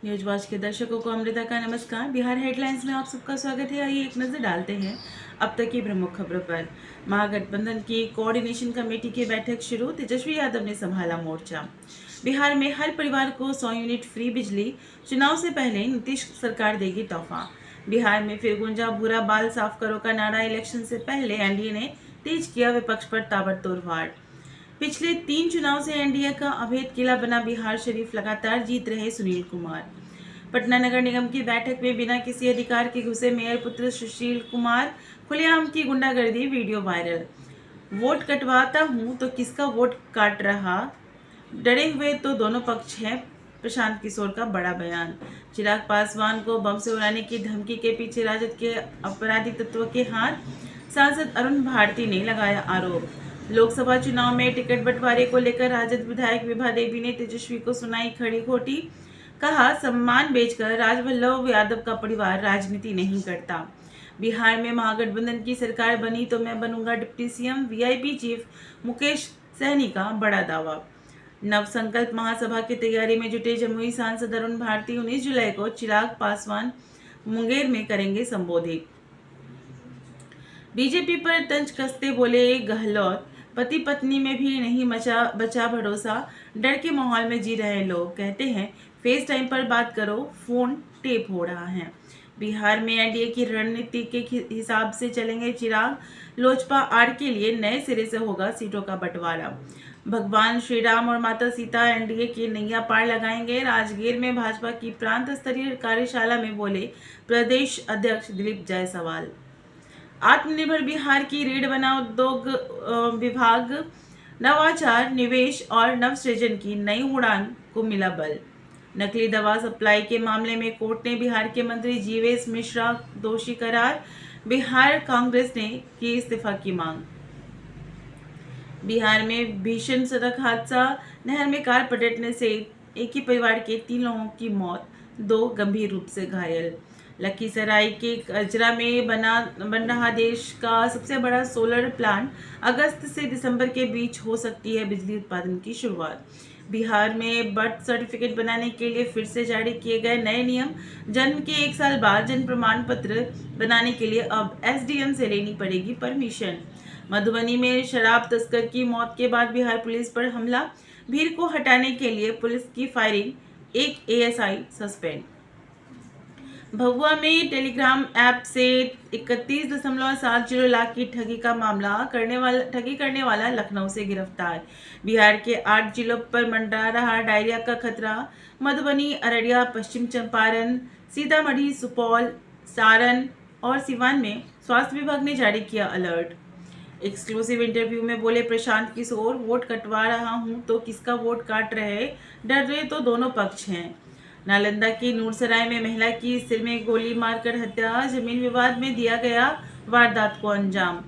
News watch के दर्शकों को अमृता का नमस्कार। बिहार हेडलाइंस में आप सबका स्वागत है। आइए एक नजर डालते हैं अब तक की प्रमुख खबरों पर। महागठबंधन की कोऑर्डिनेशन कमेटी की बैठक शुरू, तेजस्वी यादव ने संभाला मोर्चा। बिहार में हर परिवार को 100 यूनिट फ्री बिजली, चुनाव से पहले नीतीश सरकार देगी तोहफा। बिहार में फिर गूंजा भूरा बाल साफ करो का नारा, इलेक्शन से पहले एनडीए ने तेज किया विपक्ष पर ताबड़तोड़ वार। पिछले 3 चुनाव से एनडीए का अभेद किला बना बिहार शरीफ, लगातार जीत रहे सुनील कुमार। पटना नगर निगम की बैठक में बिना किसी अधिकार के घुसे मेयर पुत्र सुशील कुमार, खुलेआम की गुंडागर्दी, वीडियो वायरल। वोट कटवाता हूं तो किसका वोट काट रहा, डरे हुए तो दोनों पक्ष हैं, प्रशांत किशोर का बड़ा बयान। चिराग पासवान को बम से उड़ाने की धमकी के पीछे राजद के अपराधी तत्व के हाथ, सांसद अरुण भारती ने लगाया आरोप। लोकसभा चुनाव में टिकट बंटवारे को लेकर राजद विधायक विभा देवी ने तेजस्वी को सुनाई खड़ी खोटी, कहा सम्मान बेचकर राजवल्लभ यादव का परिवार राजनीति नहीं करता। बिहार में महागठबंधन की सरकार बनी तो मैं बनूंगा deputy CM, VIP chief Mukesh Sahani का बड़ा दावा। नव संकल्प महासभा की तैयारी में जुटे जमुई सांसद अरुण भारती 19 जुलाई को चिराग पासवान मुंगेर में करेंगे संबोधित। बीजेपी पर तंज कसते बोले गहलोत, पति पत्नी में भी नहीं बचा भरोसा, डर के माहौल में जी रहे लोग, कहते हैं फेस टाइम पर बात करो, फोन टेप हो रहा है। बिहार में एनडीए की रणनीति के हिसाब से चलेंगे चिराग, लोजपा आर के लिए नए सिरे से होगा सीटों का बंटवारा। भगवान श्री राम और माता सीता एनडीए की नैया पार लगाएंगे। राजगीर में भाजपा की प्रांत स्तरीय कार्यशाला में बोले प्रदेश अध्यक्ष दिलीप जायसवाल। आत्मनिर्भर बिहार की रीढ़ बना उद्योग विभाग, नवाचार, निवेश और नवसृजन की नई उड़ान को मिला बल। नकली दवा सप्लाई के मामले में कोर्ट ने बिहार के मंत्री जीवेश मिश्रा दोषी करार, बिहार कांग्रेस ने की इस्तीफा की मांग। बिहार में भीषण सड़क हादसा, नहर में कार पलटने से एक ही परिवार के 3 लोगों की मौत, 2 गंभीर रूप से घायल। लखीसराय के कजरा में बन रहा देश का सबसे बड़ा सोलर प्लांट, अगस्त से दिसंबर के बीच हो सकती है बिजली उत्पादन की शुरुआत। बिहार में बर्थ सर्टिफिकेट बनाने के लिए फिर से जारी किए गए नए नियम, जन्म के 1 साल बाद जन्म प्रमाण पत्र बनाने के लिए अब एसडीएम से लेनी पड़ेगी परमिशन। मधुबनी में शराब तस्कर की मौत के बाद बिहार पुलिस पर हमला, भीड़ को हटाने के लिए पुलिस की फायरिंग, एक एएसआई सस्पेंड। भभुआ में टेलीग्राम ऐप से 31.70 लाख की ठगी का मामला, ठगी करने वाला लखनऊ से गिरफ्तार। बिहार के 8 जिलों पर मंडरा रहा डायरिया का खतरा, मधुबनी, अररिया, पश्चिम चंपारण, सीतामढ़ी, सुपौल, सारण और सिवान में स्वास्थ्य विभाग ने जारी किया अलर्ट। एक्सक्लूसिव इंटरव्यू में बोले प्रशांत किशोर, वोट कटवा रहा हूं तो किसका वोट काट रहे, डर रहे तो दोनों पक्ष हैं। नालंदा की नूरसराय में महिला की सिर में गोली मारकर हत्या, जमीन विवाद में दिया गया वारदात को अंजाम।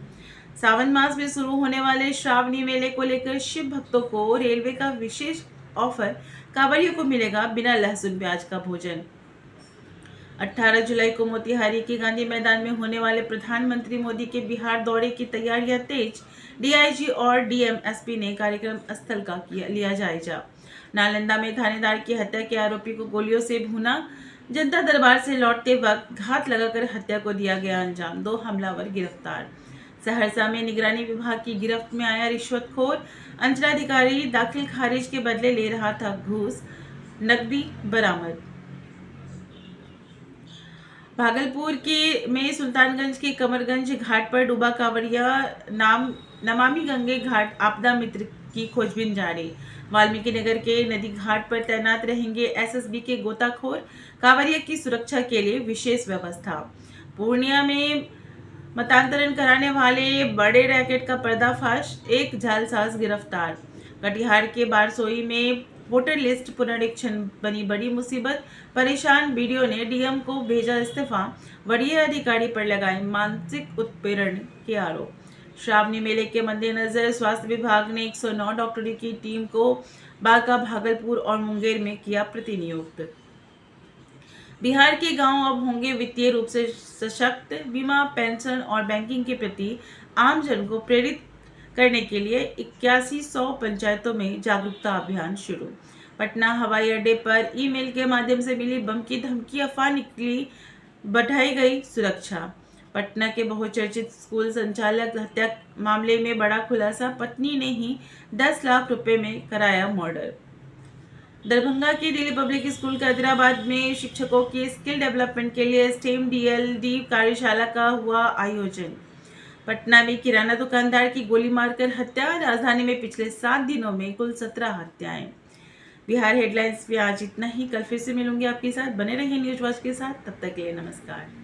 सावन मास में शुरू होने वाले श्रावणी मेले को लेकर शिव भक्तों को रेलवे का विशेष ऑफर, कांवड़ियों को मिलेगा बिना लहसुन प्याज का भोजन। 18 जुलाई को मोतिहारी के गांधी मैदान में होने वाले प्रधानमंत्री मोदी के बिहार दौरे की तैयारियां तेज, डीआईजी और डीएमएसपी ने कार्यक्रम स्थल का लिया जायजा। नालंदा में थानेदार की हत्या के आरोपी को गोलियों से भूना, जनता दरबार से लौटते वक्त घात लगाकर हत्या को दिया गया अंजाम, 2 हमलावर गिरफ्तार। सहरसा में निगरानी विभाग की गिरफ्त में आया रिश्वतखोर अंचलाधिकारी, दाखिल खारिज के बदले ले रहा था घूस, नकदी बरामद। भागलपुर के में सुल्तानगंज के कमरगंज घाट पर डूबा कांवड़िया, नमामि गंगे घाट आपदा मित्र की खोजबीन जारी। वाल्मीकि नगर के नदी घाट पर तैनात रहेंगे एसएसबी के गोताखोर, कांवड़िया की सुरक्षा के लिए विशेष व्यवस्था। पूर्णिया में मतांतरण कराने वाले बड़े रैकेट का पर्दाफाश, एक जालसाज गिरफ्तार। कटिहार के बारसोई में वोटर लिस्ट पुनरीक्षण बनी बड़ी मुसीबत, परेशान बीडीओ ने डीएम को भेजा इस्तीफा, वरीय अधिकारी पर लगाए मानसिक उत्पीड़न के आरोप। श्रावणी मेले के मद्देनजर स्वास्थ्य विभाग ने 109 डॉक्टरों की टीम को बांका, भागलपुर और मुंगेर में किया प्रतिनियुक्त। बिहार के गांव अब होंगे वित्तीय रूप से सशक्त, बीमा, पेंशन और बैंकिंग के प्रति आमजन को प्रेरित करने के लिए 8100 पंचायतों में जागरूकता अभियान शुरू। पटना हवाई अड्डे पर ईमेल के माध्यम से मिली बम की धमकी, अफवाह निकली, बढ़ाई गई सुरक्षा। पटना के बहुचर्चित स्कूल संचालक हत्या मामले में बड़ा खुलासा, पत्नी ने ही 10 लाख रुपए में कराया मर्डर। दरभंगा के दिल्ली पब्लिक स्कूल हैदराबाद में शिक्षकों की स्किल डेवलपमेंट के लिए स्टेम डीएलडी कार्यशाला का हुआ आयोजन। पटना में किराना दुकानदार की गोली मारकर हत्या, राजधानी में पिछले 7 दिनों में कुल 17 हत्याएं। बिहार हेडलाइंस में आज इतना ही। कल फिर से मिलूंगी आपके साथ, बने रहिए न्यूज वॉच के साथ। तब तक के लिए नमस्कार।